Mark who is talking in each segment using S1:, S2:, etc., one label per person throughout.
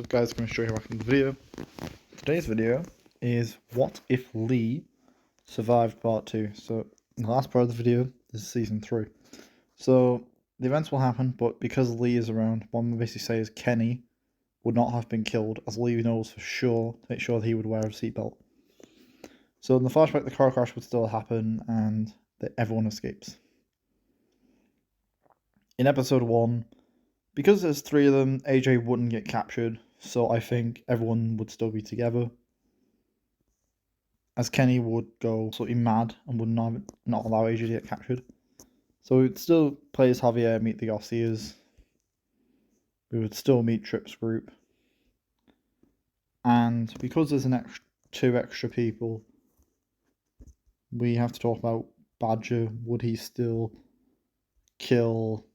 S1: Guys, I'm going to show you back in the video. Today's video is what if Lee survived part 2. So in the last part of the video, this is season 3. So the events will happen, but because Lee is around, what I'm basically say is Kenny would not have been killed, as Lee knows for sure to make sure that he would wear a seatbelt. So in the flashback, the car crash would still happen and that everyone escapes. In episode 1, because there's 3 of them, AJ wouldn't get captured, so I think everyone would still be together. As Kenny would go absolutely mad and would not allow AJ to get captured. So we would still play as Javier, meet the Garcias. We would still meet Tripp's group. And because there's two extra people, we have to talk about Badger. Would he still kill?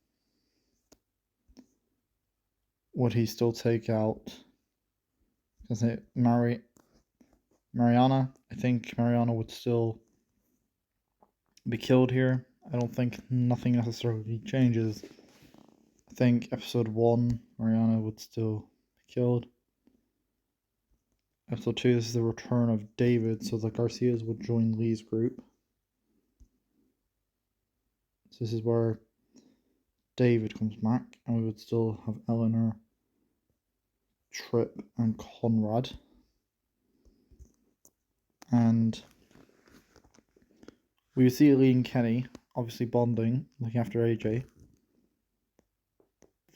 S1: Would he still take out? Is it Mariana? I think Mariana would still be killed here. I don't think nothing necessarily changes. I think episode 1, Mariana would still be killed. Episode 2, this is the return of David, so the Garcias would join Lee's group. So this is where David comes back, and we would still have Eleanor, Tripp, and Conrad. And we would see Lee and Kenny obviously bonding, looking after AJ.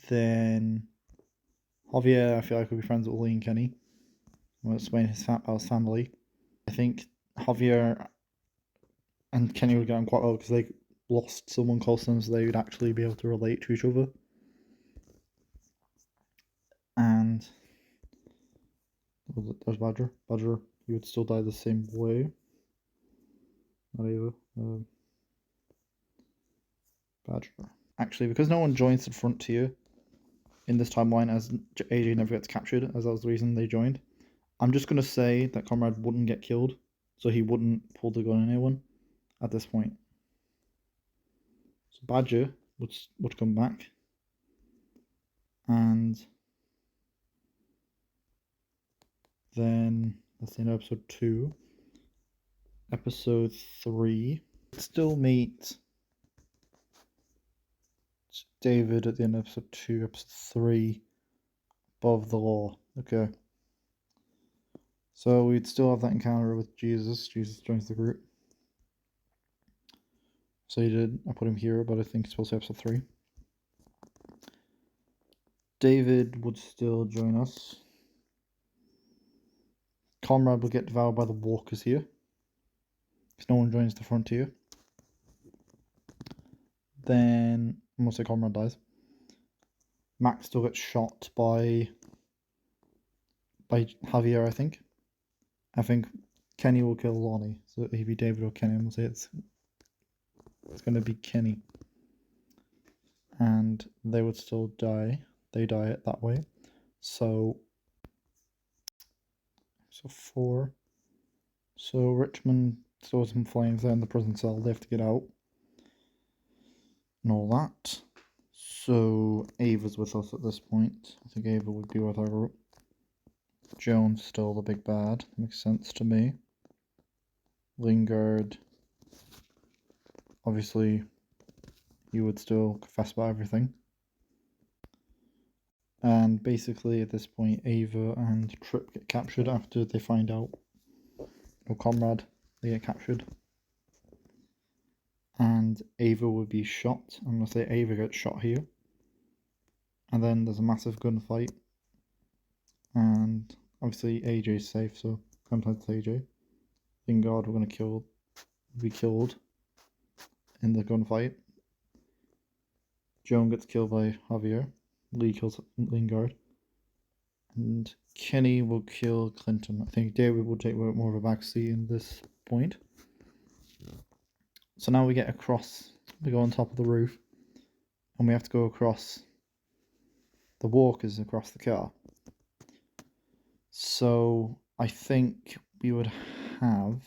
S1: Then Javier, I feel like, would be friends with Lee and Kenny. We'll explain about his family. I think Javier and Kenny would get on quite well because they lost someone close to them, so they would actually be able to relate to each other. And there's Badger. Badger, he would still die the same way. Not either. Badger. Actually, because no one joins the Frontier in this timeline, as AJ never gets captured, as that was the reason they joined, I'm just going to say that Conrad wouldn't get killed, so he wouldn't pull the gun on anyone at this point. So Badger would come back, and then that's the end of episode 2. Episode 3, still meet David at the end of episode 2. Episode 3, above the law. Okay. So we'd still have that encounter with Jesus. Jesus joins the group. So he did. I put him here, but I think it's supposed to be episode 3. David would still join us. Conrad will get devoured by the walkers here, because no one joins the Frontier. Then, I'm going to say Conrad dies. Max still gets shot by Javier, I think. I think Kenny will kill Lonnie, so it'll be David or Kenny. I'm going to say it's going to be Kenny. And they would still die. They die it that way. So 4. So Richmond still has some flames there in the prison cell. They have to get out. And all that. So Ava's with us at this point. I think Ava would be with our group. Joan's still the big bad. Makes sense to me. Lingard. Obviously, he would still confess about everything. And basically, at this point, Ava and Tripp get captured after they find out. Or Conrad, they get captured. And Ava would be shot. I'm going to say Ava gets shot here. And then there's a massive gunfight. And obviously AJ's safe, so sometimes it's AJ. Lingard we're going to be killed in the gunfight. Joan gets killed by Javier. Lee kills Lingard. And Kenny will kill Clinton. I think David will take more of a backseat in this point. So now we get across, we go on top of the roof, and we have to go across the walkers across the car. So I think we would have,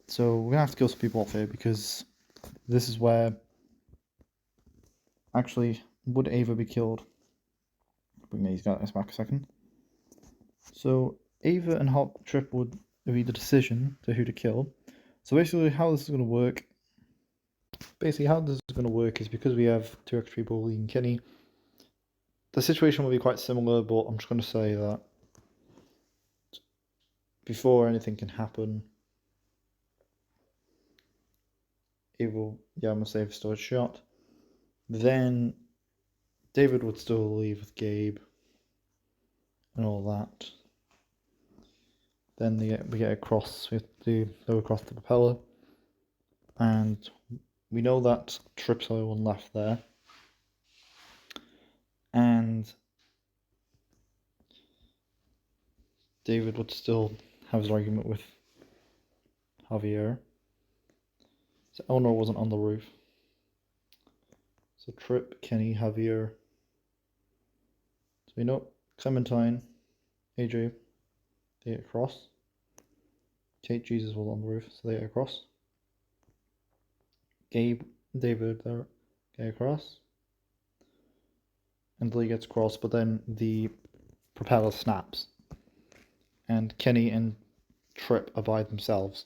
S1: so we're going to have to kill some people off here, because this is where, actually, would Ava be killed? bring these guys back a second. So Ava and Trip would be the decision to who to kill. So basically, how this is going to work. Basically, how this is going to work is because we have two extra people, Lee and Kenny. The situation will be quite similar, but I'm just going to say that before anything can happen, Ava, yeah, I'm going to save storage shot. Then David would still leave with Gabe and all that. Then we get across, we have to go across the propeller. And we know that Trip's the only one left there. And David would still have his argument with Javier. So Eleanor wasn't on the roof. So Trip, Kenny, Javier. So we know Clementine, AJ, they get across. Kate, Jesus was on the roof, so they get across. Gabe, David, they get across. And Lee gets across, but then the propeller snaps. And Kenny and Trip are by themselves.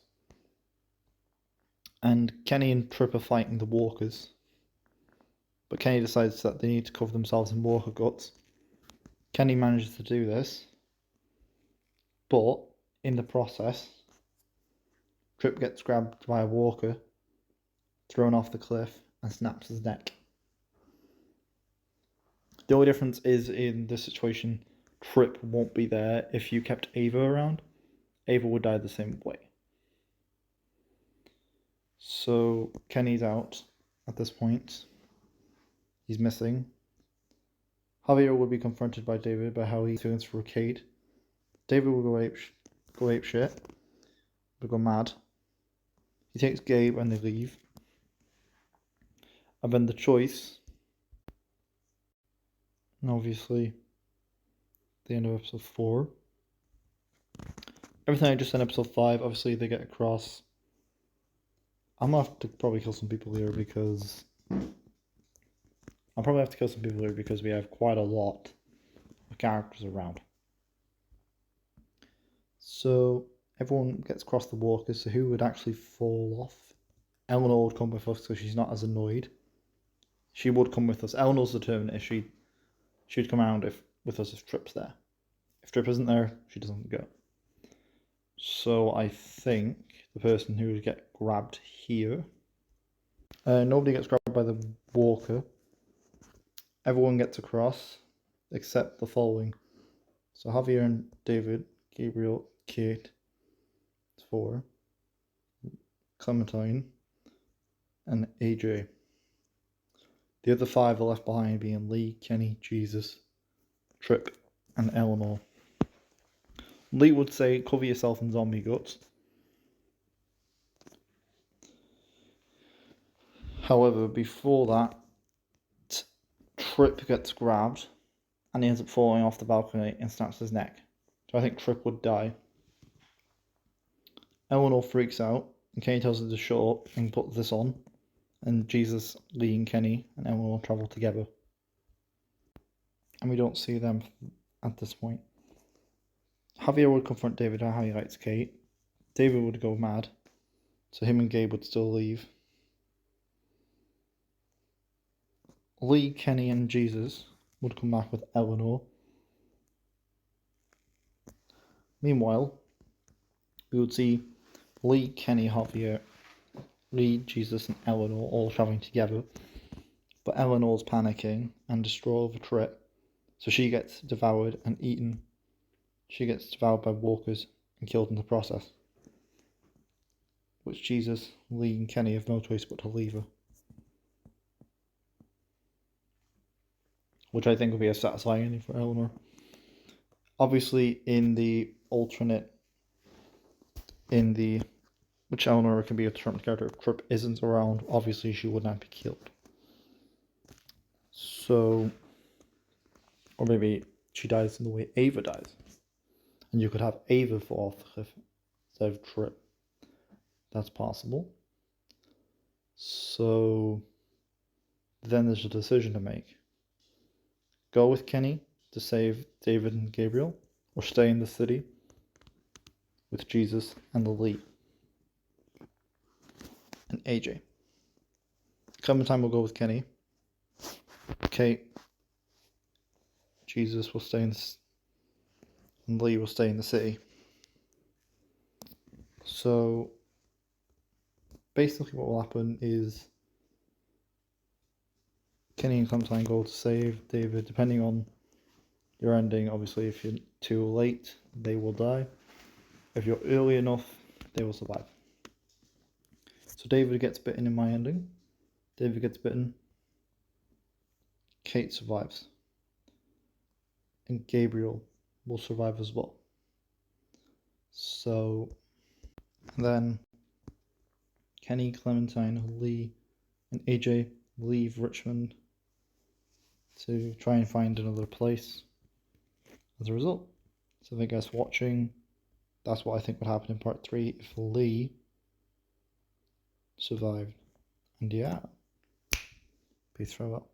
S1: And Kenny and Trip are fighting the walkers. But Kenny decides that they need to cover themselves in walker guts. Kenny manages to do this. But in the process, Trip gets grabbed by a walker, thrown off the cliff, and snaps his neck. The only difference is in this situation, Trip won't be there if you kept Ava around. Ava would die the same way. So Kenny's out at this point. He's missing. Javier would be confronted by David by how he's feeling for Kate. David will go ape shit. Will go mad. He takes Gabe and they leave. And then the choice. And obviously, the end of episode 4. Everything I just said in episode 5, obviously they get across. I'm gonna have to probably kill some people here because we have quite a lot of characters around. So everyone gets across the walkers, so who would actually fall off? Eleanor would come with us so she's not as annoyed. She would come with us. Eleanor's determined if she'd come around with us if Trip's there. If Trip isn't there, she doesn't go. So I think the person who would get grabbed here. Nobody gets grabbed by the walker. Everyone gets across except the following. So Javier and David, Gabriel, Kate, 4, Clementine, and AJ. The other 5 are left behind being Lee, Kenny, Jesus, Trip, and Eleanor. Lee would say, cover yourself in zombie guts. However, before that, Trip gets grabbed and he ends up falling off the balcony and snaps his neck. So I think Trip would die. Eleanor freaks out and Kenny tells her to shut up and put this on. And Jesus, Lee and Kenny and Eleanor travel together. And we don't see them at this point. Javier would confront David on how he likes Kate. David would go mad. So him and Gabe would still leave. Lee, Kenny and Jesus would come back with Eleanor. Meanwhile, we would see Lee, Kenny, Javier, Lee, Jesus and Eleanor all travelling together. But Eleanor's panicking and destroys the Trip. So she gets devoured and eaten. She gets devoured by walkers and killed in the process. Which Jesus, Lee and Kenny have no choice but to leave her. Which I think would be a satisfying ending for Eleanor. Obviously, in the alternate, which Eleanor can be a determined character, if Trip isn't around, obviously she would not be killed. So, or maybe she dies in the way Ava dies. And you could have Ava fall off the cliff instead of Trip. That's possible. So, then there's a decision to make. Go with Kenny to save David and Gabriel, or stay in the city with Jesus and Lee and AJ. Clementine will go with Kenny. Kate, Jesus will stay and Lee will stay in the city. So basically what will happen is Kenny and Clementine go to save David. Depending on your ending, obviously if you're too late, they will die. If you're early enough, they will survive. So David gets bitten in my ending. David gets bitten. Kate survives. And Gabriel will survive as well. So then Kenny, Clementine, Lee, and AJ leave Richmond to try and find another place as a result. So thank you guys for watching. That's what I think would happen in part 3 if Lee survived. And yeah, peace, farewell.